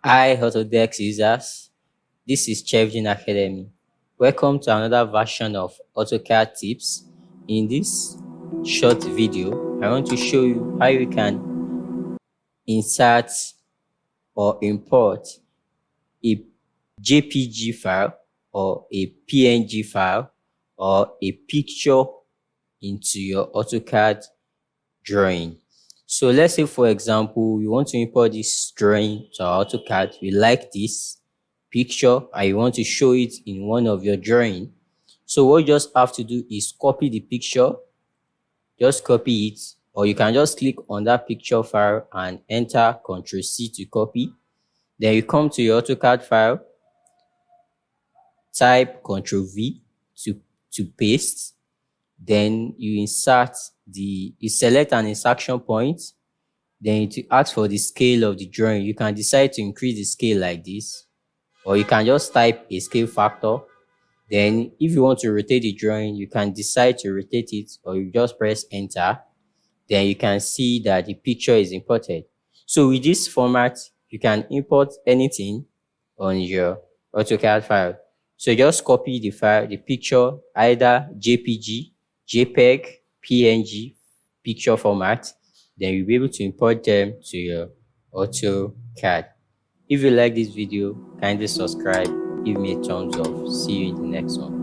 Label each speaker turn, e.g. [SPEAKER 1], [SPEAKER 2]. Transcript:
[SPEAKER 1] Hi Autodesk users, this is Chevin Academy. Welcome to another version of AutoCAD tips. In this short video, I want to show you how you can insert or import a JPG file or a PNG file or a picture into your AutoCAD drawing. So let's say, for example, you want to import this drawing to our AutoCAD. You like this picture and you want to show it in one of your drawing. So what you just have to do is copy the picture, just copy it, or you can just click on that picture file and enter Ctrl+C to copy. Then you come to your AutoCAD file, type Ctrl+V to paste. Then you select an insertion point. Then it asks for the scale of the drawing. You can decide to increase the scale like this, or you can just type a scale factor. Then if you want to rotate the drawing, you can decide to rotate it, or you just press enter. Then you can see that the picture is imported. So with this format, you can import anything on your AutoCAD file. So just copy the file, the picture, either JPG, Jpeg, PNG, picture format. Then you'll be able to import them to your AutoCAD. If you like this video, kindly subscribe, give me a thumbs up. See you in the next one.